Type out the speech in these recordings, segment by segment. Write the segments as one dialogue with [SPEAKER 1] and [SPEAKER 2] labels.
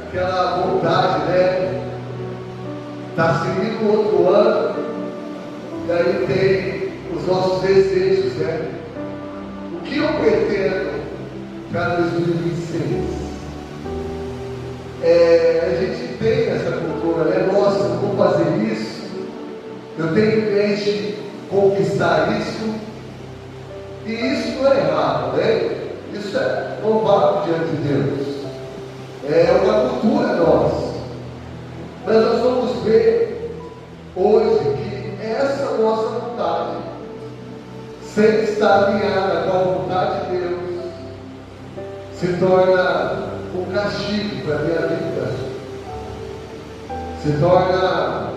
[SPEAKER 1] aquela vontade, né? Está seguindo outro ano, e aí tem os nossos desejos, né? O que eu pretendo para 2026? A gente tem essa cultura, né? Nossa, eu vou fazer isso, eu tenho em mente conquistar isso, e isso não é errado, né? Isso é louvável diante de Deus, é uma cultura nossa. Mas nós vamos ver hoje que essa nossa vontade, sem estar alinhada com a vontade de Deus, se torna um castigo para a minha vida, se torna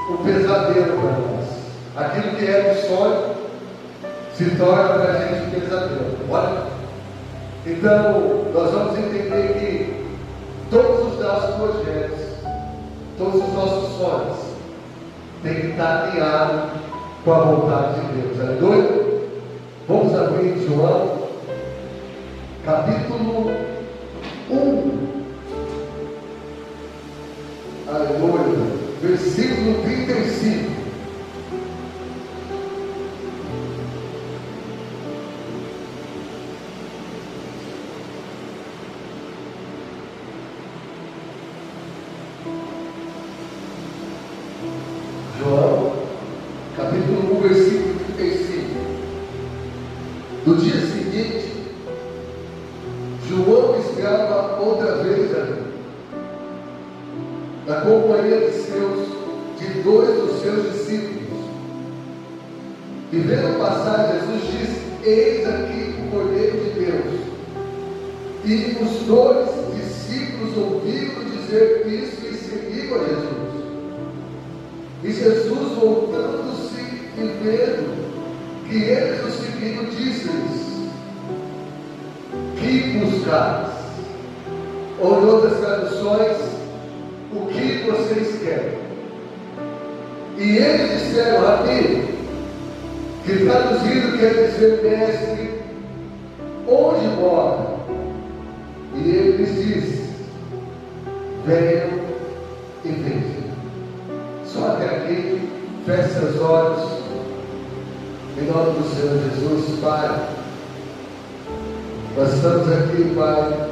[SPEAKER 1] um pesadelo para nós. Aquilo que é um sonho se torna para a gente um pesadelo. Olha, então nós vamos entender que todos os nossos projetos, todos os nossos sonhos têm que estar alinhados com a vontade de Deus. Aleluia? Vamos abrir em João capítulo 1, aleluia, versículo 35. João, capítulo 1, versículo 35. No dia seguinte, João estava outra vez ali, na companhia de dois dos seus discípulos. E vendo passar, Jesus disse: eis aqui o Cordeiro de Deus. E os dois discípulos ouviram dizer isso e seguiram a Jesus. E Jesus, voltando-se e vendo que eles o seguiram, disse-lhes: que buscais? Ou em outras traduções, o que vocês querem? E eles disseram: Rabi, que traduzido quer dizer mestre, onde mora? E ele lhes disse: venham e vejam. Só até aqui, feche seus olhos, em nome do Senhor Jesus. Pai, nós estamos aqui, Pai,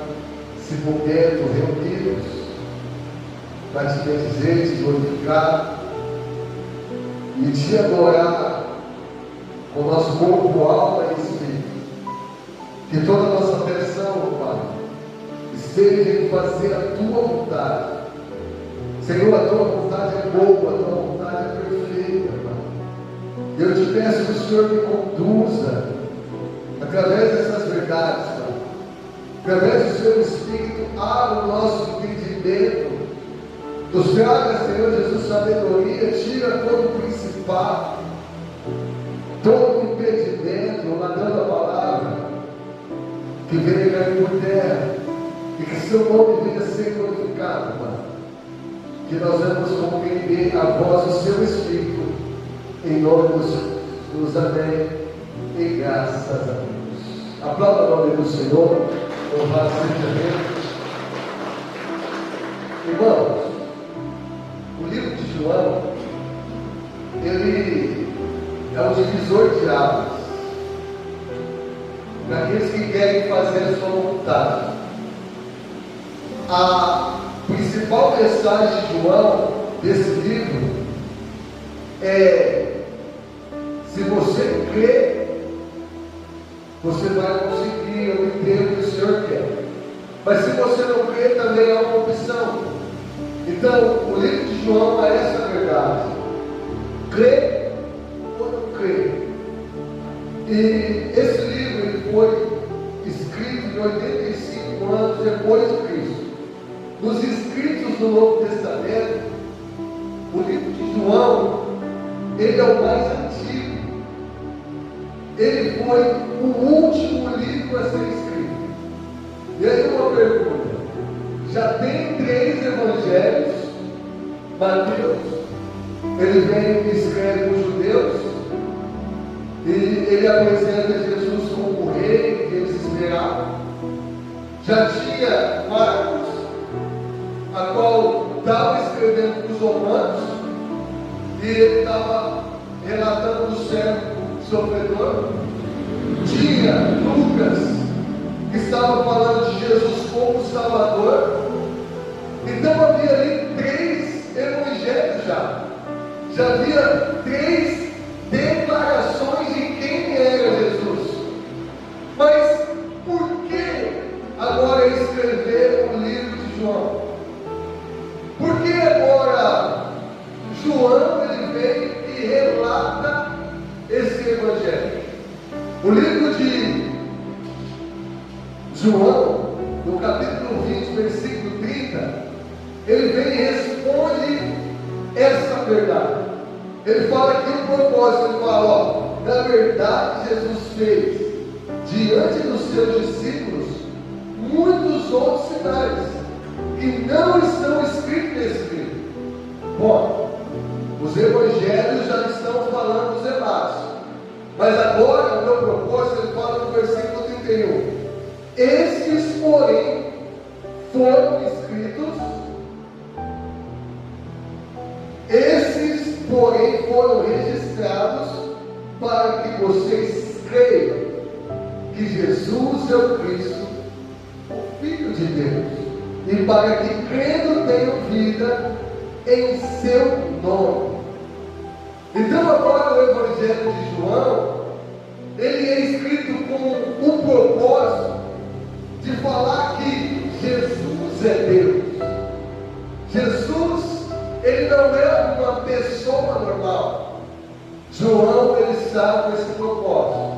[SPEAKER 1] se momento reunidos para te bendizer, te glorificar e te adorar com o nosso corpo, alma e espírito. Que toda a nossa atenção, Pai, esteja em fazer a tua vontade. Senhor, a tua vontade é boa, a tua vontade é perfeita, Pai. Eu te peço que o Senhor me conduza através dessas verdades, Pai. Através do seu Espírito, abra o nosso entendimento. Nos traga, Senhor Jesus, sabedoria, tira todo o principado, todo o impedimento, mandando a palavra, que venha cair por terra, e que seu nome venha a ser glorificado, Pai. Que nós vamos compreender a voz do seu Espírito, em nome do Jesus, amém, e graças a Deus. Aplauda o nome do Senhor, louvado seja Deus. Irmãos, o livro de João, ele é um divisor de águas, para aqueles que querem fazer a sua vontade. A principal mensagem de João, desse livro, é: se você crê, você vai conseguir obter o que o Senhor quer. Mas se você não crê, também é uma opção. Então, o livro de João é essa verdade: crê ou não crê. E esse livro ele foi escrito em 85 anos depois de Cristo. Nos escritos do Novo Testamento, o livro de João, ele é o mais antigo. Ele foi o último livro a ser escrito. E aí uma pergunta: já tem 3 evangelhos. Mateus, ele vem e escreve os judeus, e ele apresenta Jesus como rei, que eles Já tinha Marcos, a qual estava escrevendo para os romanos, e ele estava relatando do servo sofredor. Tinha Lucas, que estava falando de Jesus como Salvador. Então havia ali 3 evangelhos já. Já havia 3 declarações de quem era Jesus. Mas por que agora escrever o livro de João? Por que agora João ele vem e relata esse evangelho? O livro de João, no capítulo 20, versículo 30, ele vem e responde essa verdade. Ele fala aqui o propósito, ele fala, ó, na verdade Jesus fez diante dos seus discípulos muitos outros sinais que não estão escritos nesse livro. Bom, os evangelhos já estão falando dos relatos, mas agora o meu propósito, ele fala no versículo 31. Estes, porém, foram escritos, esses, porém, foram registrados para que vocês creiam que Jesus é o Cristo, o Filho de Deus, e para que crendo tenham vida em seu nome. Então agora o Evangelho de João, ele é escrito com o propósito de falar que Jesus é Deus. Jesus, ele não é uma pessoa normal. João, ele está com esse propósito.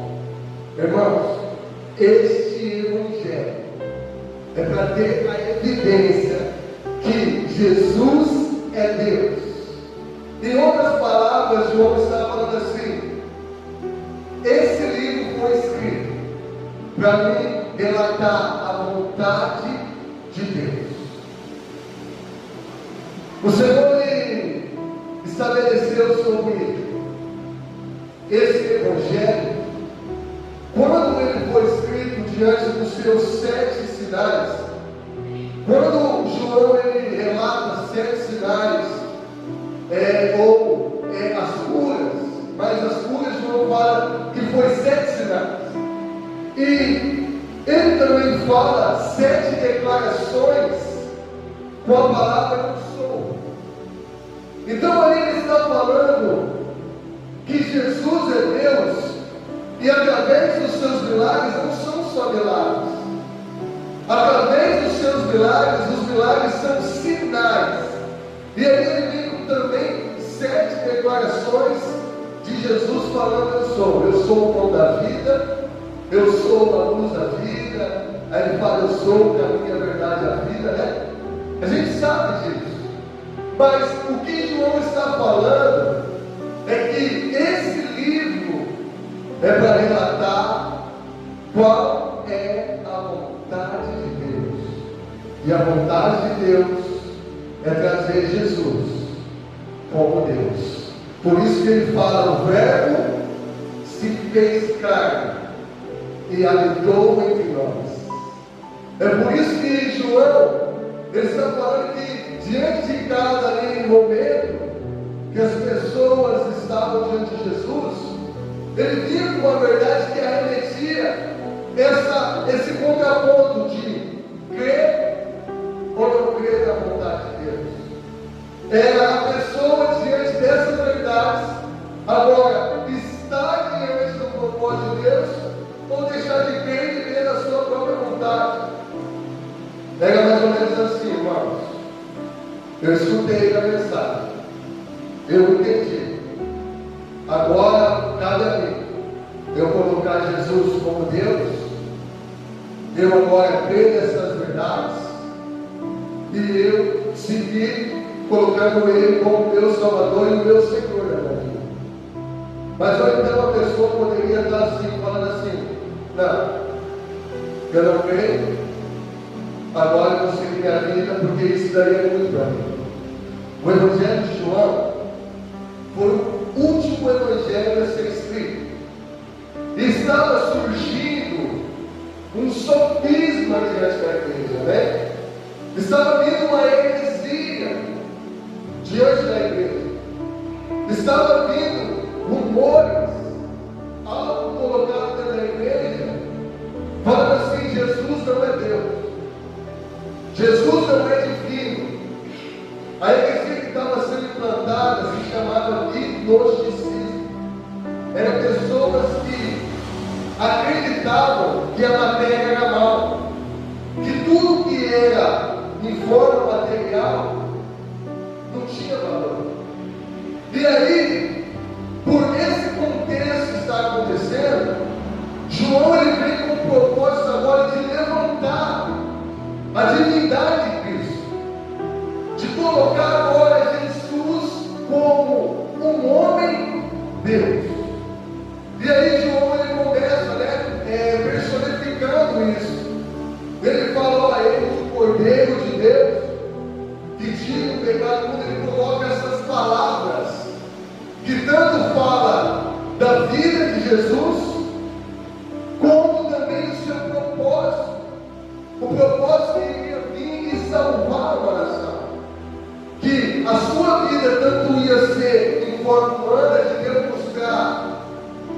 [SPEAKER 1] Irmãos, este Evangelho é para ter a evidência que Jesus é Deus. Em outras palavras, João está falando assim: esse livro foi escrito para mim relatar a vontade de Deus. O Senhor estabeleceu sobre esse Evangelho, quando ele foi escrito diante dos seus 7 sinais. Quando João ele relata 7 sinais, as curas, mas as curas João fala que foi 7 sinais. E ele também fala 7 declarações com a palavra eu sou. Então ali ele está falando que Jesus é Deus, e através dos seus milagres não são só milagres. Através dos seus milagres, os milagres são sinais. E aí ele vem também 7 declarações de Jesus falando eu sou o pão da vida, eu sou a luz da vida. Aí ele fala, eu sou o caminho, a verdade e a vida, né? A gente sabe disso. Mas o que João está falando é que esse livro é para relatar qual é a vontade de Deus. E a vontade de Deus é trazer Jesus como Deus. Por isso que ele fala, o verbo se fez carne e habitou entre nós. É por isso que João, ele está falando que diante de cada ali momento que as pessoas estavam diante de Jesus, ele via com uma verdade que arremetia esse contraponto de crer ou não crer na vontade de Deus. Era a pessoa diante dessas verdades, agora estar diante do propósito de Deus, ou deixar de crer e viver a sua própria vontade. Era mais ou menos assim, irmãos. Eu escutei a mensagem, eu entendi. Agora cabe a mim eu colocar Jesus como Deus, eu agora creio nessas verdades e eu seguir colocando Ele como meu Salvador e o meu Senhor na minha vida. Mas ou então a pessoa poderia estar assim, falando assim, não, eu não creio, agora eu vou seguir minha vida porque isso daí é muito para mim. O Evangelho de João foi o último Evangelho a ser escrito. E estava surgindo um sofisma diante da igreja. Estava vindo uma heresia diante da igreja. Estava vindo rumores, algo colocado dentro da igreja, falando assim: Jesus não é Deus, Jesus não é divino. A heresia que estava sendo implantada se chamava gnosticismo. Eram pessoas que acreditavam que a matéria era mal, que tudo que era em forma material não tinha valor. E aí, por esse contexto que está acontecendo, João ele vem com o propósito agora de levantar a divindade de Cristo, de colocar agora Jesus como um homem Deus. E aí João ele começa, personificando isso. Ele fala: olha, ele é o Cordeiro de Deus que tira o pecado do mundo. Ele coloca essas palavras que tanto fala da vida de Jesus, como também do seu propósito. O propósito que ele ia vir e salvar uma nação. Que a sua vida tanto ia ser em forma humana, de demonstrar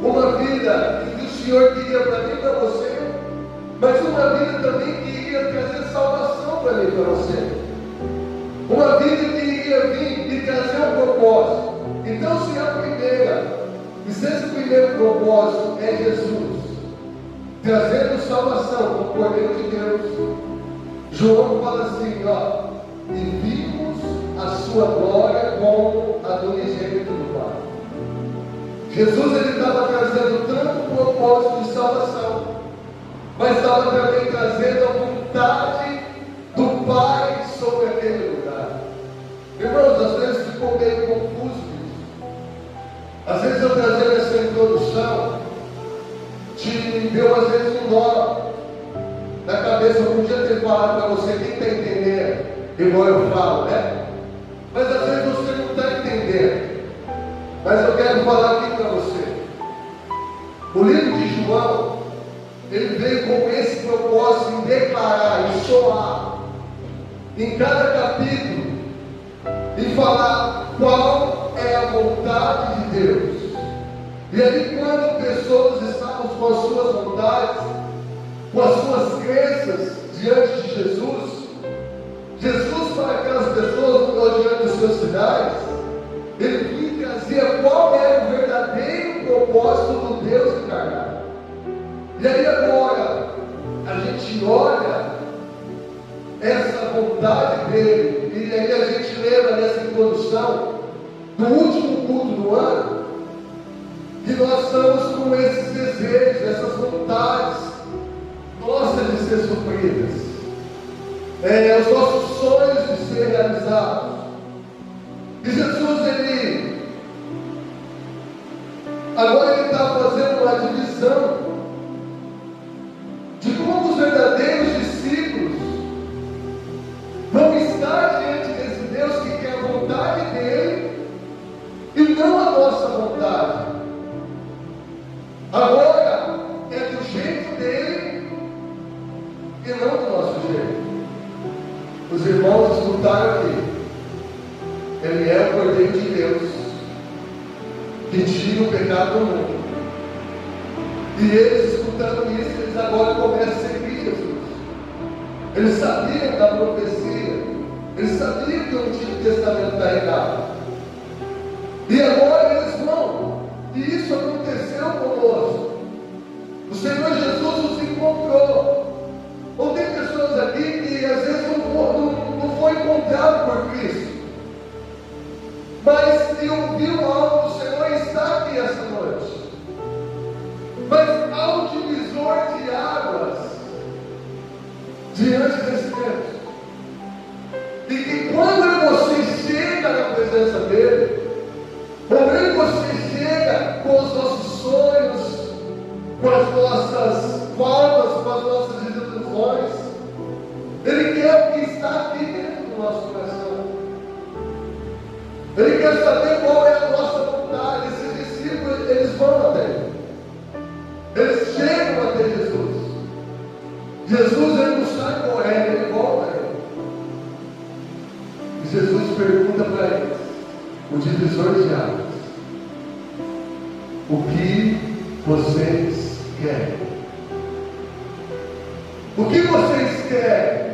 [SPEAKER 1] uma vida que o Senhor queria para mim e para você, mas uma vida também que iria trazer salvação para mim e para você. Uma vida que iria vir e trazer um propósito. Então, se a primeira, e se esse primeiro propósito é Jesus, trazendo salvação, o Cordeiro de Deus, João fala assim: ó, e vimos a sua glória como a do unigênito do Pai. Jesus ele estava trazendo tanto o propósito de salvação, mas estava também trazendo a vontade do Pai sobre aquele lugar. Irmãos, às vezes ficou meio confuso isso. Às vezes eu trazendo essa introdução, te deu às vezes um nó na cabeça. Eu podia ter falado para você: quem está entendendo, igual eu falo, né? Mas às vezes você não está entendendo. Mas eu quero falar aqui para você. O livro de João, ele veio com esse propósito em declarar, em soar, em cada capítulo, e falar qual é a vontade de Deus. E aí, quando pessoas estavam com as suas vontades, com as suas crenças diante de Jesus, Jesus para aquelas pessoas no diante dos seus sinais, ele vinha e trazia qual era o verdadeiro propósito do Deus encarnado. E aí agora, a gente olha essa vontade dele, e aí a gente lembra nessa introdução do último culto do ano, que nós estamos com esses desejos, essas vontades nossas de ser supridas, os nossos sonhos de ser realizados. E Jesus, ele agora ele está fazendo uma divisão de como os verdadeiros discípulos vão estar diante desse Deus que quer a vontade dele e não a nossa vontade. Agora é do jeito dele e não do nosso jeito. Os irmãos escutaram aqui: ele é o Cordeiro de Deus que tira o pecado do mundo. E eles, escutando isso, eles agora começam a seguir Jesus. Eles sabiam da profecia, eles sabiam que o Antigo Testamento carregava. E agora eles vão, e isso aconteceu conosco. O Senhor Jesus nos encontrou. Ou tem pessoas aqui que às vezes não foi encontrado por Cristo, mas que ouviu algo do Senhor e está aqui essa noite. Mas há um divisor de águas diante desse Deus. E que quando você chega na presença dele, quando você chega com os nossos sonhos, com as nossas faltas, com as nossas desilusões, ele quer o que está aqui dentro do nosso coração. Ele quer saber qual é a nossa vontade. Esses discípulos, eles vão até ele. Eles chegam até Jesus. Jesus, ele não sai correndo, ele volta a ele. Jesus pergunta para eles, o divisor de águas: o que vocês querem? O que vocês querem?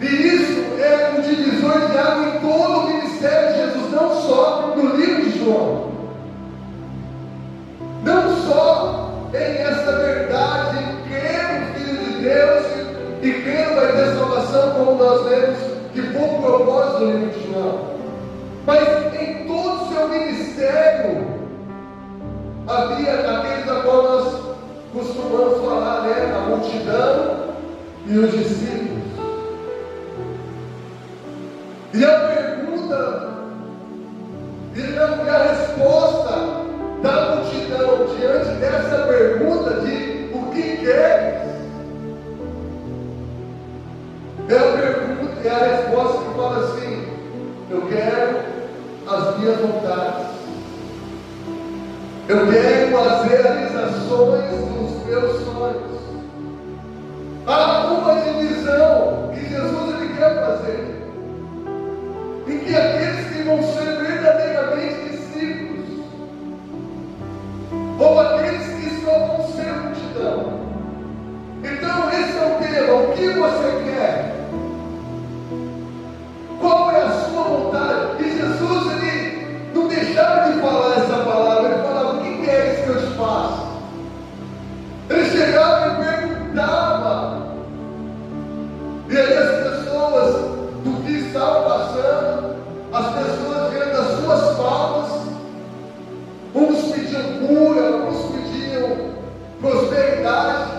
[SPEAKER 1] E isso é um divisor de água em todo o ministério de Jesus, não só no livro de João, não só em essa verdade, em crer no Filho de Deus e crer vai ter salvação, como nós lemos que foi o propósito do livro de João, mas em todo o seu ministério havia aqueles a qual nós costumamos falar, né? A multidão e os discípulos. E a pergunta e a resposta da multidão diante dessa pergunta de o que queres, é a pergunta, é a resposta que fala assim: eu quero as minhas vontades, eu quero as realizações dos meus sonhos. Há uma divisão que Jesus ele quer fazer, em que aqueles que vão ser verdadeiramente discípulos, ou aqueles que só vão ser multidão. Então esse é o tema: o que você quer? Qual é a sua vontade? E Jesus ele não deixava de falar essa palavra, ele falava: o que queres que eu te faça? Ele chegava e perguntava, e aí as pessoas do que estavam passando, as pessoas vendo as suas faltas, uns pediam cura, uns pediam prosperidade,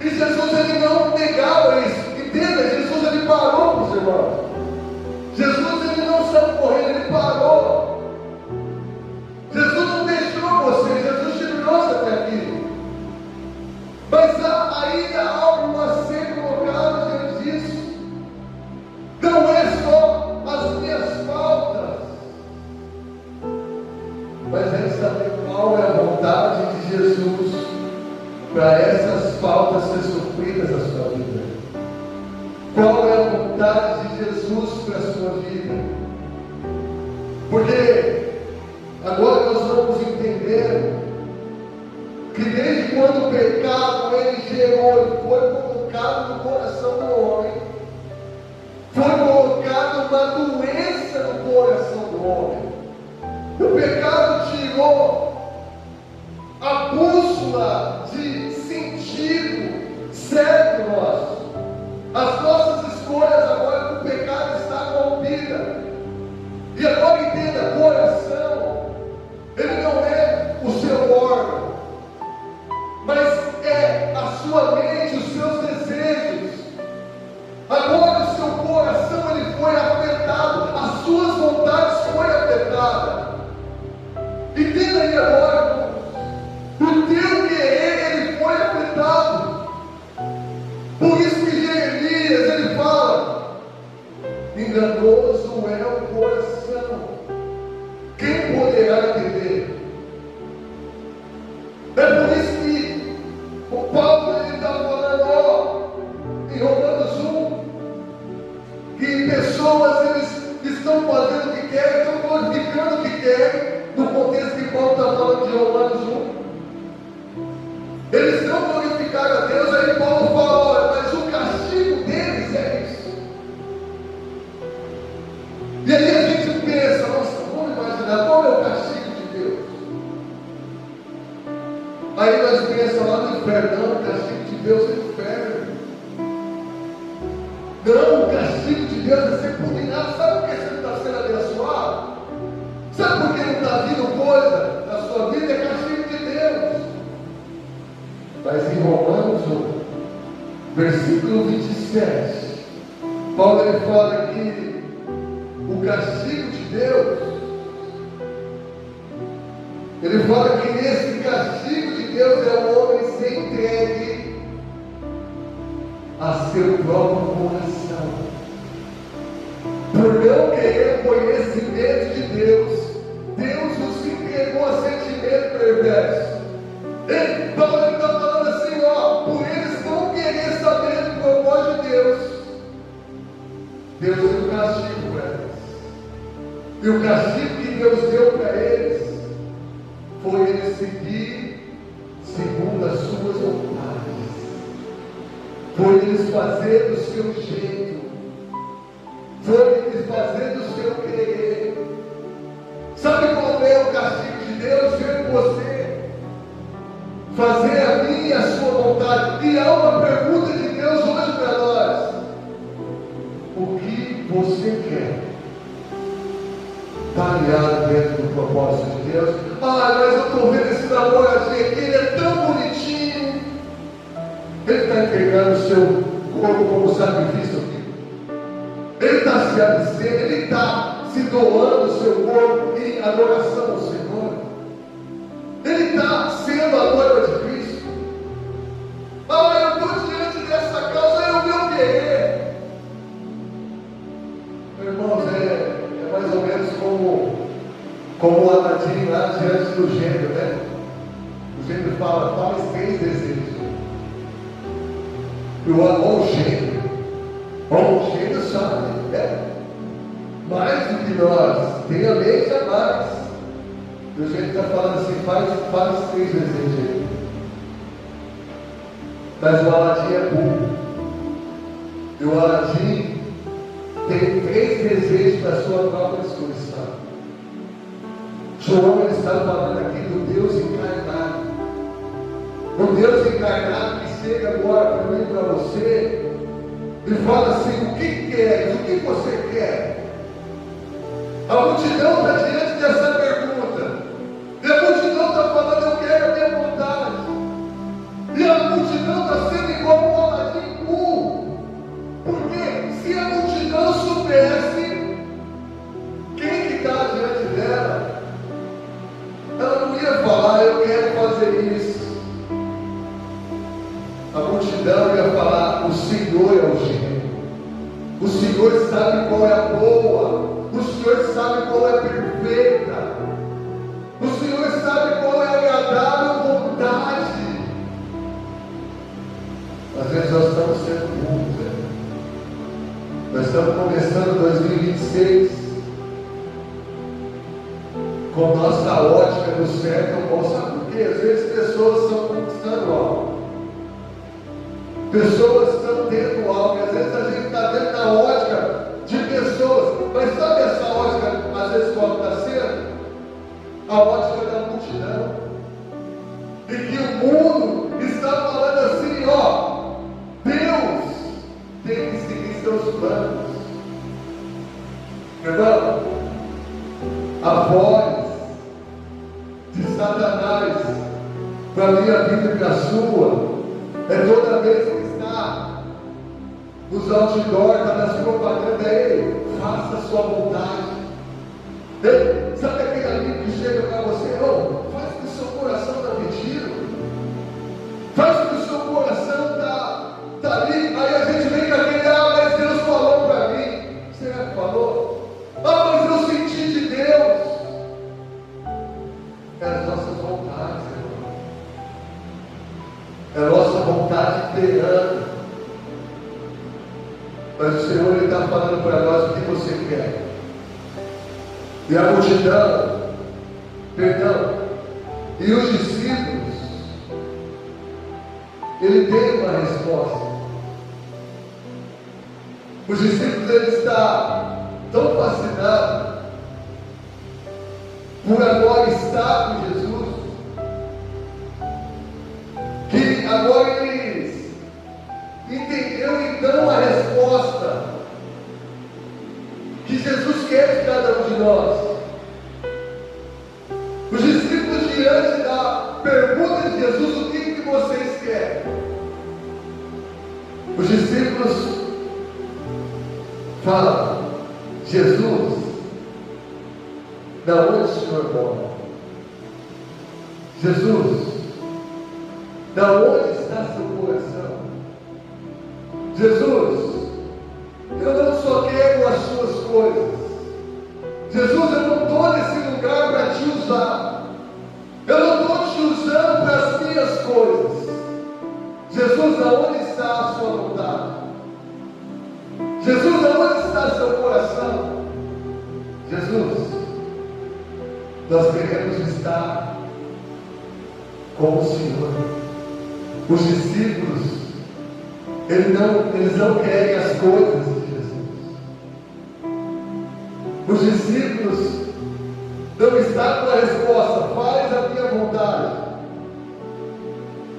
[SPEAKER 1] e Jesus ele não negava isso. Entenda, Jesus ele parou para os irmãos. Jesus ele não saiu correndo, ele parou. Jesus não deixou você, Jesus te trouxe até aqui. Mas há ainda algo a ser colocado diante disso. Não é só as minhas faltas, mas é saber qual é a vontade de Jesus para essas faltas ser supridas na sua vida. Qual é a vontade de Jesus para a sua vida? Porque agora nós vamos entender que desde quando o pecado ele gerou, ele foi colocado no coração do homem, foi colocada uma doença no coração do homem. O pecado tirou a bússola de sentido certo nosso. As nossas escolhas agora, o pecado está corrompida. E agora entenda, coração, ele não é o seu órgão, mas é a sua mente, os seus desejos. Agora o seu coração ele foi afetado, as suas vontades foram afetadas. Entenda aí agora, o teu querer ele foi afetado. Por isso que Jeremias ele fala: enganoso é o coração, quem poderá entender? É por isso que o Paulo ele está falando, em Romanos 1, que pessoas eles estão fazendo o que querem, estão glorificando o que querem, no contexto que Paulo está falando de Romanos 1. Eles não glorificaram a Deus, aí Paulo fala: olha, mas o castigo deles é isso. E aí a gente pensa: nossa, vamos imaginar qual é o castigo de Deus. Aí nós pensamos lá no inferno. Não, o castigo de Deus é o inferno. Não, o castigo de Deus é ser condenado. Sabe por que você não está sendo abençoado? Sabe por que não está vindo coisa na sua vida? É castigo de Deus. Mas em Romanos 1, versículo 27, Paulo ele fala que o castigo de Deus, ele fala que nesse castigo de Deus é o homem ser entregue a seu próprio coração, por não querer conhecimento de Deus. Deus os entregou a sentimento perverso. Paulo está falando assim, ó, por eles não querer saber do propósito de Deus, Deus deu um castigo para eles. E o castigo que Deus deu para eles foi eles seguir segundo as suas vontades. Foi eles fazer do seu jeito. Foi eles fazer do seu querer. Sabe qual é o castigo de Deus? Ver você fazer a minha e a sua vontade. E há uma pergunta de Deus hoje para nós: o que você quer? Está alinhado dentro do propósito de Deus? Ah, mas eu estou vendo esse namoradinho aqui, ele é tão bonitinho. Ele está entregando o seu corpo como sacrifício aqui. Ele está se abstendo, ele está se doando o seu corpo em adoração ao Senhor. Ele está sendo a noiva de Cristo. Ah, eu estou diante dessa causa, é o meu querer. Irmãos, é mais ou menos como o Aladim lá diante do gênero, né? O gênero fala os 3 desejos. E o gênero sabe, mais do que nós, tem a mente a mais. E o gênero está falando assim: faz 3 desejos aí. Mas o Aladim é burro. E o Aladim tem 3 desejos da sua própria disposição. João está falando aqui do Deus encarnado. O Deus encarnado que chega agora para mim e para você e fala assim: o que queres? O que você quer? A multidão está diante dessa pergunta. E a multidão está falando: eu quero a minha vontade. E a multidão está sendo igual um Aladim burro. Porque se a multidão soubesse quem que está diante dela, ela não ia falar: eu quero fazer isso. A multidão ia falar: o Senhor é o gênero. O Senhor sabe qual é a boa. O Senhor sabe qual é a perfeita. O Senhor sabe qual é a agradável vontade. Às vezes nós estamos sendo burros, né? Nós estamos começando 2026 com nossa ótica do certo ou bom. Sabe por quê? Às vezes pessoas estão conquistando algo. Pessoas estão tendo algo. Às vezes a gente está dentro da ótica de pessoas. Mas sabe essa ótica, às vezes, qual está sendo? A ótica da multidão. E que o mundo está falando assim: ó, Deus tem que seguir seus planos. Irmão, a voz de Satanás para a minha vida e para a sua é toda vez que está nos outdoors, está nas propagandas: ei, faça a sua vontade. Ei, sabe aquele amigo que chega para você: oh, faz que o seu coração está pedindo, faz que o seu coração está ali. Aí a gente vem com aquele: ah, mas Deus falou para mim. Será que falou? Ah, mas eu senti de Deus. É as nossas vontades, irmão. É a nossa vontade inteirando. Mas o Senhor está falando para nós: o que você quer? E a multidão, e os discípulos, ele tem uma resposta. Os discípulos, ele está tão fascinado por agora estar com Jesus, que agora eles entenderam então a resposta que Jesus quer de cada um de nós. Os discípulos, diante da pergunta de Jesus: o que vocês querem? Os discípulos falam: Jesus, da onde o Senhor mora? Jesus, da onde está seu coração? Jesus, eu não só quero as suas coisas. Jesus, eu não estou nesse lugar para te usar. Eu não estou te usando para as minhas coisas. Jesus, aonde está a sua vontade? Jesus, aonde está a Nós queremos estar com o Senhor. Os discípulos, eles não querem as coisas de Jesus. Os discípulos não estão com a resposta: faz a minha vontade.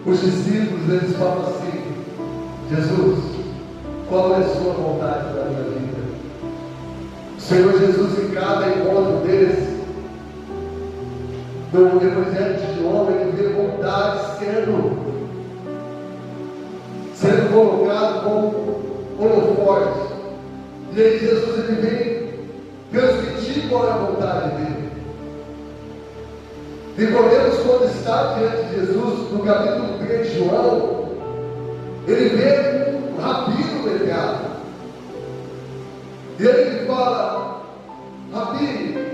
[SPEAKER 1] Os discípulos, eles falam assim: Jesus, qual é a sua vontade da minha vida? O Senhor Jesus, em cada encontro deles, no Evangelho de João, ele vê vontade sendo colocado como holofote. E aí Jesus, ele vem transmitir qual é a vontade dele. Nicodemos, quando está diante de Jesus, no capítulo 3 de João, ele vê um rabino legado. E ele fala: Rabi,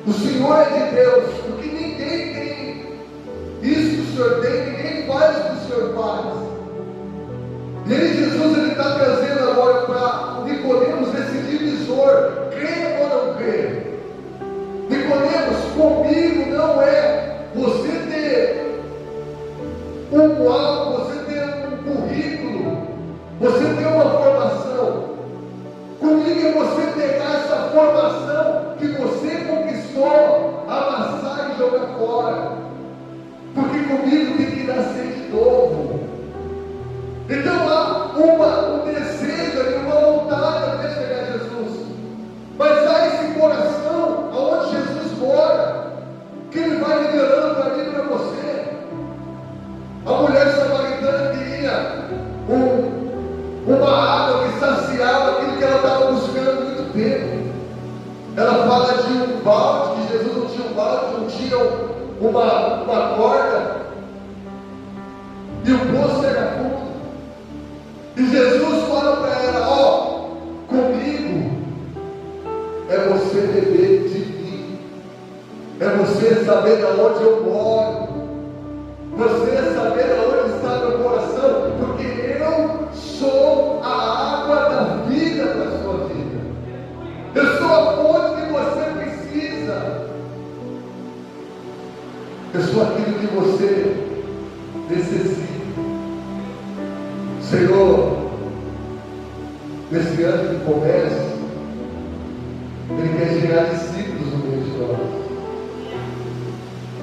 [SPEAKER 1] o Senhor é de Deus, porque ninguém tem isso que o Senhor tem, ninguém faz o que o Senhor faz. E aí Jesus, ele está trazendo agora para Nicodemos esse divisor: crê ou não crê? Nicodemos, comigo não é você ter um algo, você ter um currículo, você ter uma formação. Comigo é você pegar essa formação que você conquistou, amassar e jogar fora. Porque comigo tem que nascer de novo. Então há um desejo ali, uma vontade até chegar a Jesus. Mas há esse coração aonde Jesus mora, que Ele vai liberando para mim e para você. A mulher samaritana queria uma água que saciava aquilo que ela estava buscando há muito tempo. Ela fala de um balde, que Jesus não tinha um balde, não tinha uma corda, e o poço era fundo. E Jesus fala para ela: ó, comigo é você beber de mim, é você saber aonde eu moro, você saber aonde está meu coração, porque eu sou a água da vida para a sua vida. Eu sou a fonte que você precisa. Eu sou aquilo que você necessita. Senhor, nesse ano que começa, Ele quer gerar discípulos no meio de nós.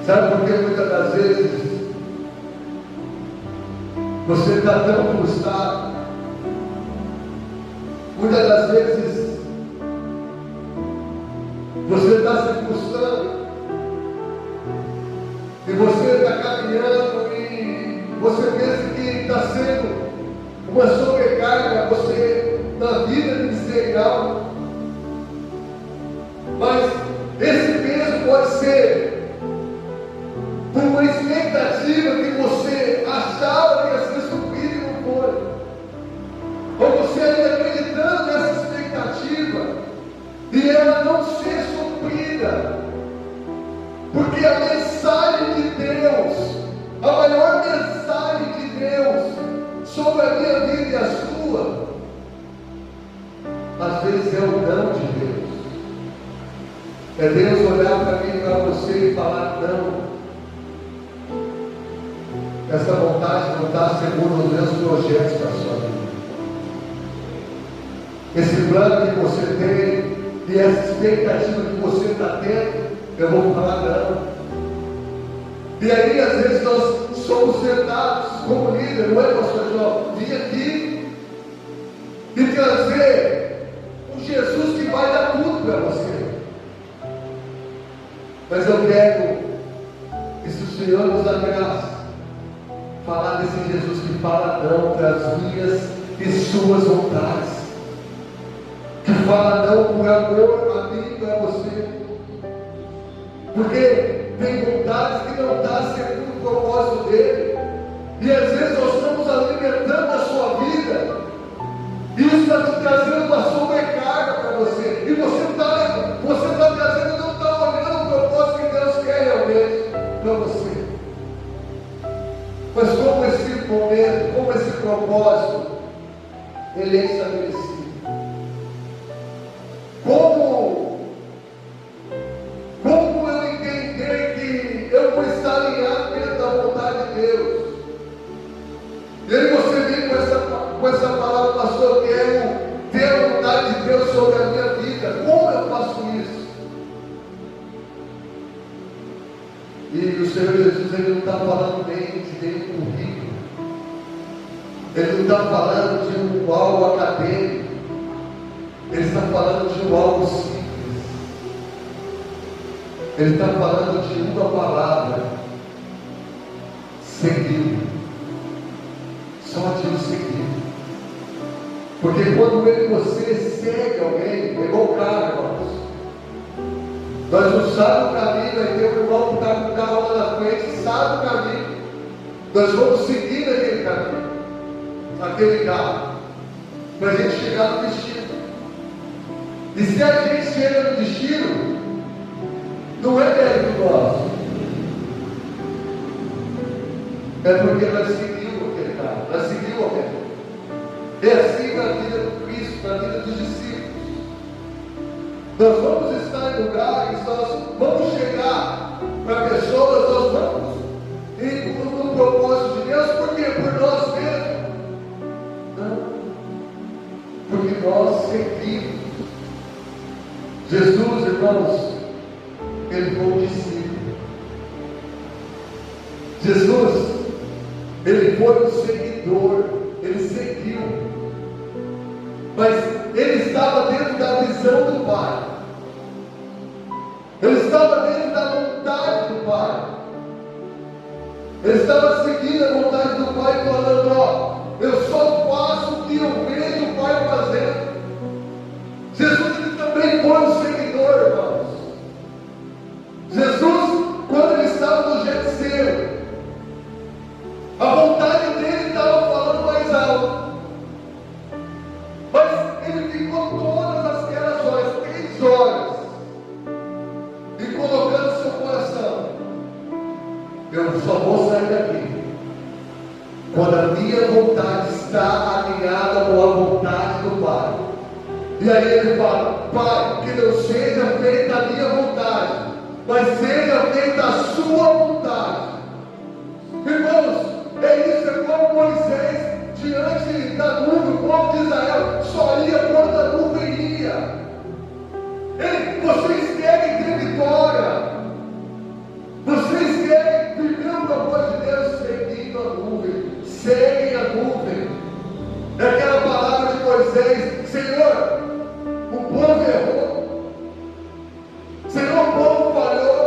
[SPEAKER 1] Sabe por que muitas das vezes você está tão frustrado? Muitas das vezes você está se frustrando e você está caminhando e você pensa que está sendo uma sobrecarga você na vida ministerial. Mas esse peso pode ser por uma expectativa que você achava que ia ser suprida e não foi. Ou você ainda acreditando nessa expectativa e ela não ser suprida. Porque a mensagem de Deus, a maior mensagem de Deus sobre a minha vida e a sua, às vezes é o não de Deus. É Deus olhar para mim e para você e falar: não, essa vontade não está segundo os meus projetos para a sua vida. Esse plano que você tem e essa expectativa que você está tendo, eu vou falar não. E aí às vezes nós somos sentados como líder, não é, pastor João? Vim aqui e trazer um Jesus que vai dar tudo para você. Mas eu quero que, se o Senhor nos dá graça, falar desse Jesus que fala não para as minhas e suas vontades, que fala não por amor a mim e a você, porque tem vontades que não está segundo o propósito dele, e às vezes nós estamos alimentando a sua vida, e isso está te trazendo uma sobrecarga para você, e você está trazendo, não está olhando o propósito que Deus quer realmente para você. Mas como esse momento, como esse propósito, ele é estabelecido. Como E aí você vem com essa palavra, pastor, eu quero ter a vontade de Deus sobre a minha vida. Como eu faço isso? E o Senhor Jesus, Ele não está falando nem de nenhum currículo. Ele não está falando de um algo acadêmico. Ele está falando de um algo simples. Ele está falando de uma palavra: seguir. Só de o seguir. Porque quando você segue alguém, pegou o carro, irmãos. Nós não sabemos o caminho, vai ter um irmão que está com o carro lá na frente, sabe o caminho. Nós vamos seguir aquele caminho, aquele carro, para a gente chegar no destino. E se a gente chega no destino, não é mérito nosso, é porque nós seguimos aquele carro, nós seguimos aquele. É assim na vida do Cristo, na vida dos discípulos. Nós vamos estar em lugares, nós vamos chegar para pessoas, nós vamos ir no propósito de Deus. Por quê? Por nós mesmos? Não. Porque nós seguimos. Jesus, irmãos, Ele foi um discípulo. Jesus, Ele foi um seguidor. Ele seguiu. Mas Ele estava dentro da visão do Pai. Ele estava dentro da vontade do Pai. Ele estava seguindo a vontade do Pai, falando: ó, eu só faço o que eu vejo o Pai fazendo. Jesus, ele também foi um seguidor, irmãos. Jesus, quando ele estava no Getsemane, a vontade dele estava falando mais alto. Mas ele ficou todas aquelas horas, 3 horas, e colocando seu coração: eu só vou sair daqui quando a minha vontade está alinhada com a vontade do Pai. E aí ele fala: Pai, que não seja feita a minha vontade, mas seja feita a sua vontade. Irmãos, é isso, é como Moisés diante da nuvem, o povo de Israel só ia quando a nuvem ia. Vocês querem ter vitória, vocês querem viver o propósito de Deus, seguindo a nuvem, seguem a nuvem. É aquela palavra de Moisés: Senhor, o povo errou, Senhor, o povo falhou,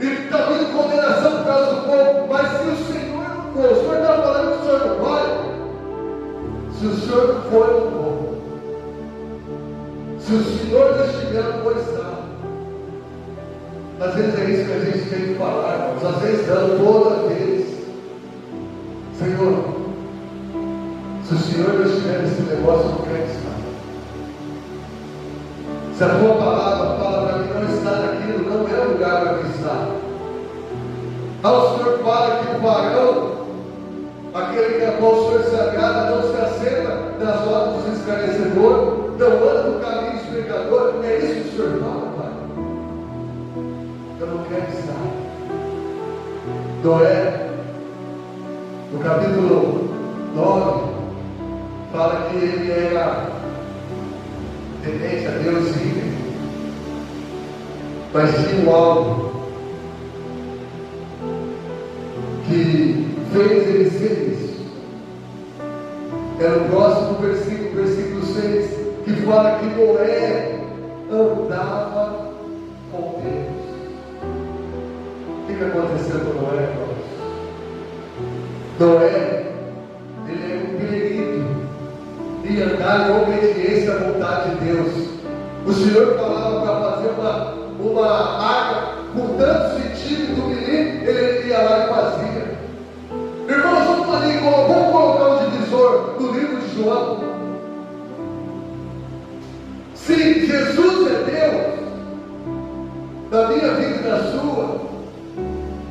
[SPEAKER 1] e está vindo condenação por causa do povo. Mas se o Senhor não for, o Senhor está falando que o Senhor não vai. Se o Senhor não for, eu não vou. Se o Senhor não estiver, eu não vou estar. Às vezes é isso que a gente tem que falar, irmãos. Às vezes não, toda vez. Senhor, se o Senhor não estiver nesse negócio, eu não quero estar. Se a tua palavra fala para mim não estar naquilo, não é o lugar para mim estar. O Senhor fala que o varão, aquele que a qual o Senhor se agrada, não se assenta nas rodas dos escarnecedores, não anda no caminho dos pecadores. É isso que o Senhor fala, Pai. Eu não quero estar. Noé, no capítulo 9, fala que ele era temente a Deus livre, mas tinha algo que fez ele ser isso. Era o próximo versículo, versículo 6, que fala que Noé andava com Deus. O que aconteceu com Noé, irmãos? Noé, ele era um perito em andar em obediência à vontade de Deus. O Senhor falava para fazer uma arca com tantos centímetros do milímetro, ele ia lá e fazia. Irmãos, vamos colocar um divisor no livro de João. Se Jesus é Deus, na minha vida e na sua,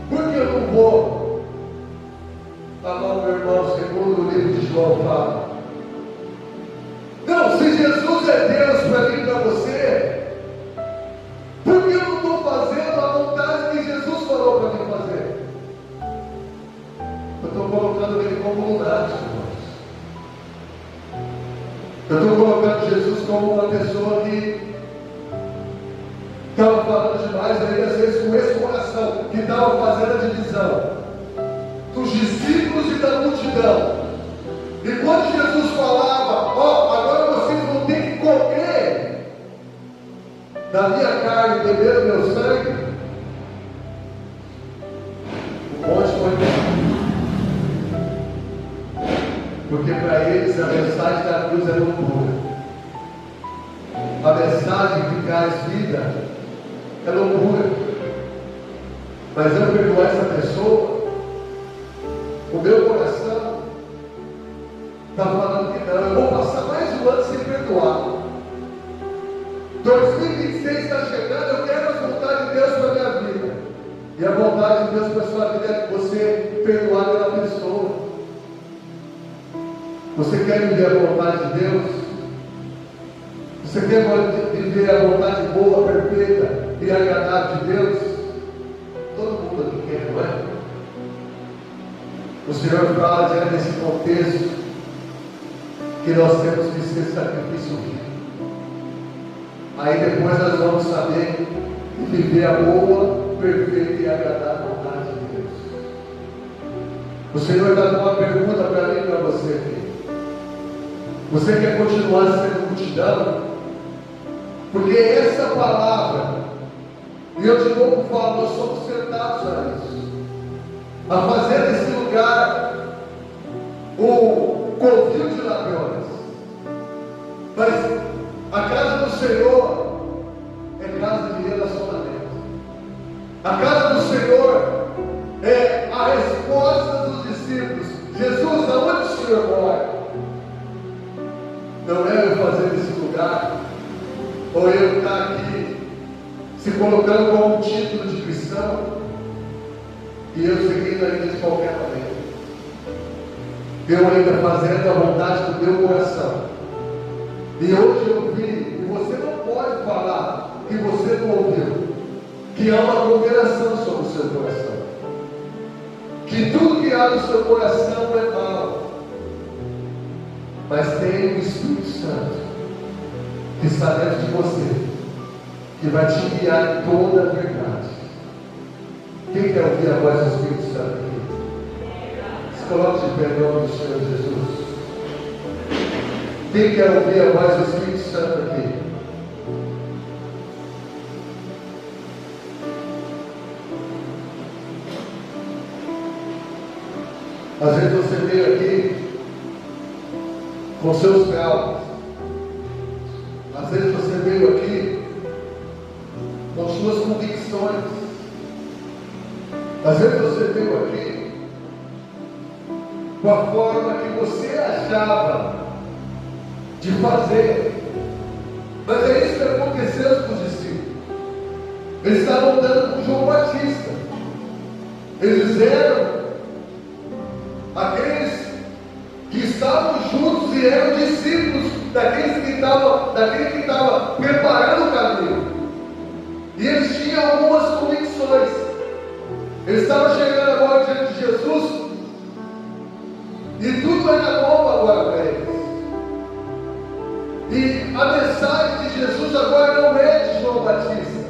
[SPEAKER 1] por que eu não vou amar o meu irmão segundo o livro de João fala? Não, se Jesus é Deus para mim e para você, por que eu não estou fazendo a vontade que Jesus falou para mim fazer? Eu estou colocando colocando Ele como lunático, irmãos. Eu estou colocando Jesus como uma pessoa que estava falando demais, aí às vezes com esse coração, que estava fazendo a divisão dos discípulos e da multidão. E quando Jesus falava, ó, agora vocês vão ter que comer da minha carne e beber do meu sangue, o monte foi bem. Porque para eles a mensagem da cruz é loucura. A mensagem que traz vida é loucura. Mas eu perdoar essa pessoa, o meu coração está falando que não. Eu vou passar mais um ano sem perdoar. 2026 está chegando, eu quero a vontade de Deus para a minha vida. E a vontade de Deus para a sua vida é você perdoar aquela pessoa. Você quer viver a vontade de Deus? Você quer viver a vontade boa, perfeita e agradável de Deus? Todo mundo aqui quer, não é? O Senhor fala diante desse contexto que nós temos que ser sacrifício vivo. Aí depois nós vamos saber viver a boa, perfeita e agradável vontade de Deus. O Senhor está dando uma pergunta para mim e para você aqui. Você quer continuar sendo multidão? Porque essa palavra, e eu de novo falo, nós somos sentados a isso, a fazer desse lugar o covil de ladrões. Mas a casa do Senhor é casa de relacionamento. A casa do Senhor é a resposta dos discípulos. Jesus, aonde o Senhor mora? Não é eu fazer desse lugar, ou eu estar aqui se colocando como um título de cristão e eu seguindo ainda de qualquer maneira. Eu ainda fazendo a vontade do meu coração. E hoje eu vi, e você não pode falar que você não ouviu, que há uma condenação sobre o seu coração. Que tudo que há no seu coração é mal. Mas tem o Espírito Santo que está dentro de você, que vai te guiar em toda a verdade. Quem quer ouvir a voz do Espírito Santo aqui? Se coloque de pé em nome do Senhor Jesus. Quem quer ouvir a voz do Espírito Santo aqui? Às vezes você veio aqui com seus traumas. Às vezes você veio aqui com suas convicções. Às vezes você veio aqui com a forma que você achava de fazer. Mas é isso que aconteceu com os discípulos. Eles estavam andando com João Batista. Eles eram aqueles que estavam juntos e eram discípulos daquele que estava preparando o caminho. E eles tinham algumas convicções. Eles estavam chegando agora diante de Jesus e tudo era novo agora para eles. E a mensagem de Jesus agora não é de João Batista.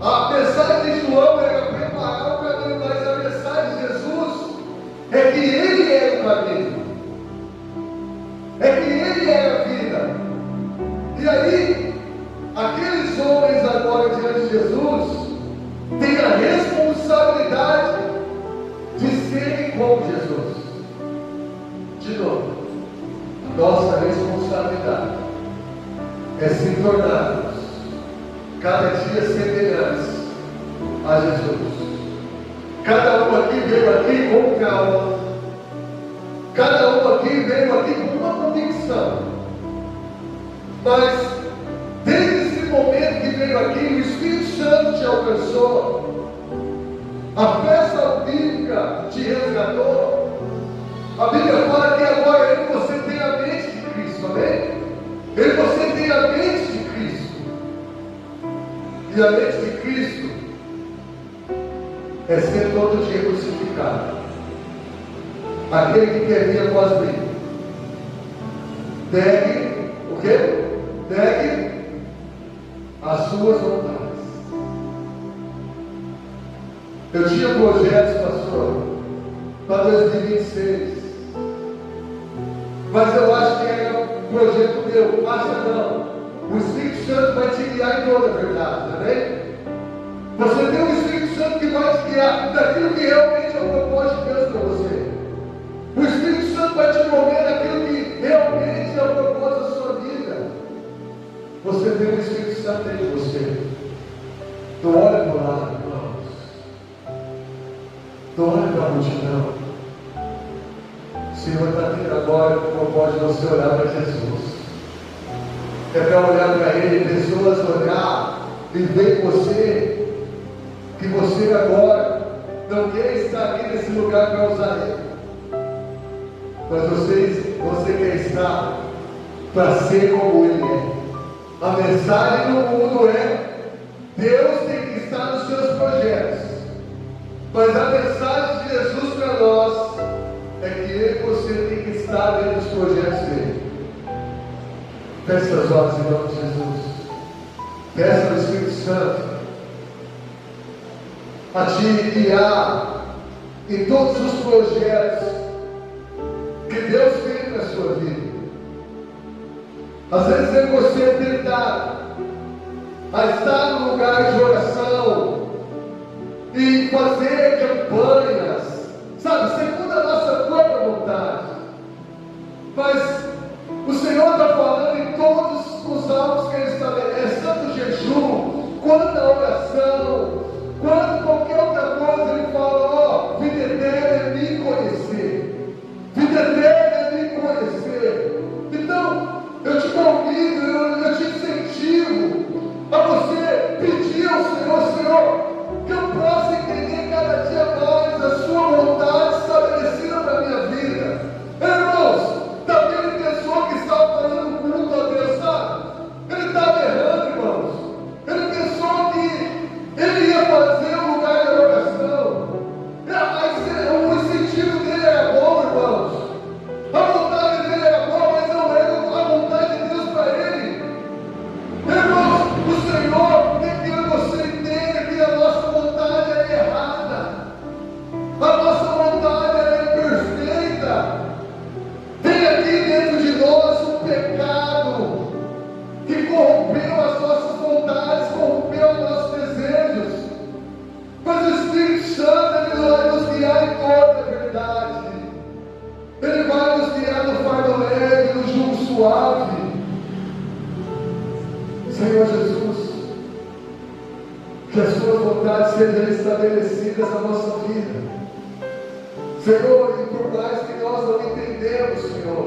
[SPEAKER 1] A mensagem de João era preparar o caminho, mas a mensagem de Jesus é que Ele é o caminho, é que Ele é a vida. E aí, aqueles homens agora diante de Jesus têm a responsabilidade de serem como Jesus. De novo, a nossa responsabilidade é se tornarmos cada dia semelhantes a Jesus. Cada um aqui veio aqui com calma. Cada um aqui veio aqui com uma convicção. Mas, desde esse momento que veio aqui, o Espírito Santo te alcançou. A fé salvífica te resgatou. A Bíblia fala que agora em você tem a mente de Cristo, amém? Em você tem a mente de Cristo. E a mente de Cristo é ser todo dia crucificado. aquele que quer vir após mim, pegue o quê? Pegue as suas vontades. Eu tinha projetos, pastor, para 2026, mas eu acho que era um projeto meu. Acha não? O Espírito Santo vai te guiar em toda a verdade, amém? Você tem o Espírito Santo que vai te guiar daquilo que realmente é o propósito de Deus para você. O Espírito Santo vai te mover daquilo que realmente é o propósito da sua vida. Você tem o Espírito Santo dentro de você. Então olha para o lado, irmãos. Então olha para a multidão. O Senhor está tendo agora o propósito de você olhar para Jesus. É para olhar para Ele, pessoas olhar e ver você, que você agora não quer estar aqui nesse lugar para usar Ele, mas você quer estar para ser como Ele é. A mensagem do mundo é: Deus tem que estar nos seus projetos, mas a mensagem de Jesus para nós é que eu e você tem que estar dentro dos projetos dele. Feche seus olhos em nome de Jesus. Peça ao Espírito Santo a te guiar em todos os projetos que Deus tem na sua vida. Às vezes é você tentar a estar no lugar de oração e fazer campanhas, sabe, segundo a nossa própria vontade. Mas o Senhor está falando em todos os alvos que Ele estabelece, tanto o jejum, quanto a oração, quanto qualquer outra coisa. Ele fala: vida eterna é me conhecer, vida eterna é me conhecer. Então, eu te convido, eu te incentivo a você pedir ao Senhor: Senhor, que eu possa entender cada dia mais a sua vontade estabelecida para a minha vida. Irmãos, está vendo pessoa que estava fazendo culto a Deus, sabe? Ele estava errando, irmãos. Ele pensou que ele ia fazer um lugar de oração. O incentivo dele era bom, irmãos. A vontade dele era boa, mas não era a vontade de Deus para ele. Irmãos, o Senhor quer que você entenda que a nossa vontade é errada. A nossa vontade é perfeita. Tem aqui dentro de nós um pecado que corrompeu as nossas vontades, corrompeu os nossos desejos. Mas o Espírito Santo, Ele vai nos guiar em toda a verdade. Ele vai nos guiar no fardo leve, no jugo suave. Senhor Jesus, que as suas vontades sejam estabelecidas na nossa vida. Senhor, e por mais que nós não entendemos, Senhor,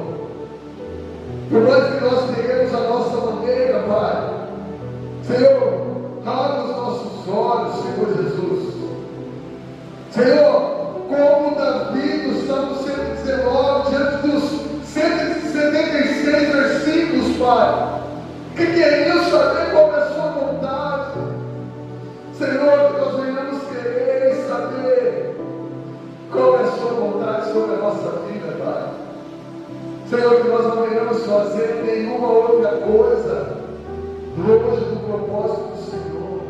[SPEAKER 1] por mais que nós tenhamos a nossa maneira, Pai, Senhor, abre os nossos olhos, Senhor Jesus. Senhor, como Davi, no Salmo 119, diante dos 176 versículos, Pai, que queriam saber qual é a sua vontade. Senhor, que nós venhamos querer e saber qual é a sua vontade sobre a nossa vida, Pai. Senhor, que nós não venhamos fazer nenhuma outra coisa longe do propósito do Senhor,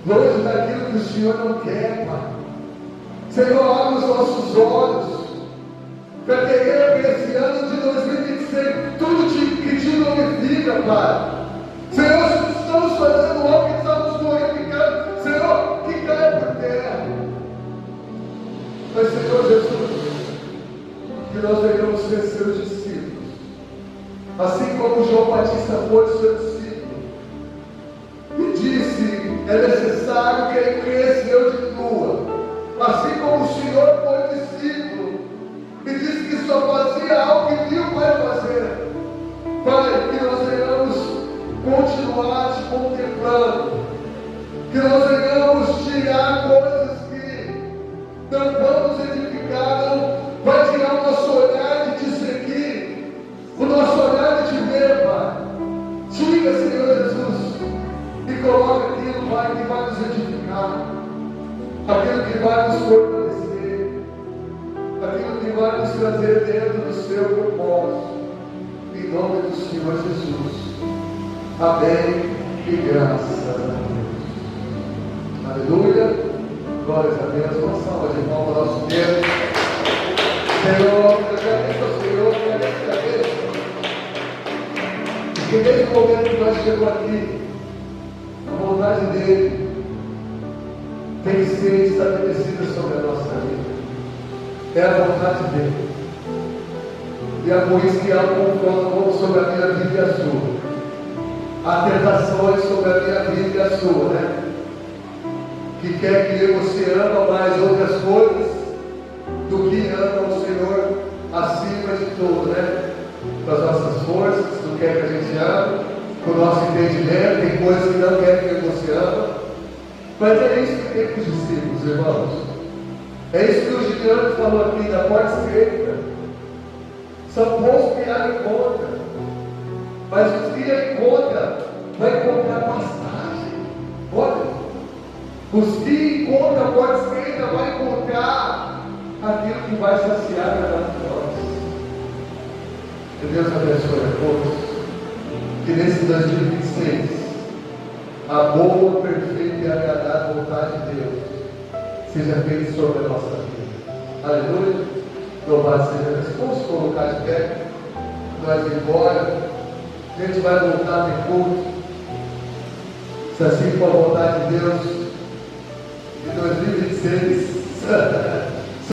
[SPEAKER 1] longe daquilo que o Senhor não quer, Pai. Senhor, abre os nossos olhos para querer esse ano de 2026 tudo que te glorifica, Pai. Senhor, se estamos fazendo algo que estamos glorificando, Senhor, que caia por terra. Mas, Senhor Jesus, que nós venhamos ser seus discípulos, assim como João Batista foi seu discípulo e disse: é necessário que ele cresça e eu diminua. Assim como o Senhor foi discípulo e disse que só fazia algo que viu o Pai fazer. Pai, que nós venhamos continuar te contemplando, que nós venhamos tirar coisas que não vamos edificar, não vai tirar o nosso olhar de te seguir, o nosso olhar de te ver, Pai. Tira, Senhor Jesus, e coloca aquilo, Pai, que vai nos edificar, aquilo que vai nos fortalecer, aquilo que que vai nos trazer dentro do seu propósito. Em nome do Senhor Jesus. Amém e graças a Deus. Aleluia. Glórias a Deus. Uma salva de palmas ao nosso Deus. Senhor, eu agradeço ao Senhor, eu agradeço. Porque desde o momento que nós chegamos aqui, a vontade dele tem que ser estabelecida sobre a nossa vida. É a vontade dele. E é por isso que há um confronto sobre a minha vida e a sua. Há tentações sobre a minha vida e a sua, né? Que quer que você ama mais outras coisas do que ama o Senhor acima de tudo, né? Com as nossas forças, não quer que a gente ame, com o nosso entendimento, tem coisas que não quer que você ama. Mas é isso que tem com os discípulos, irmãos. É isso que o Gideão falou aqui, da porta estreita. São poucos que a encontram. Mas os que a encontram, vai encontrar pastagem. Olha, os que encontram a porta estreita, vai encontrar aquilo que vai saciar a nós. Que Deus abençoe a todos. Que nesse 2026, a boa, perfeita e agradável vontade de Deus seja feita sobre a nossa vida. Aleluia. Louvado seja Deus. Vamos colocar de pé. Nós ir embora. A gente vai voltar no culto. Se assim for a vontade de Deus, de 2026.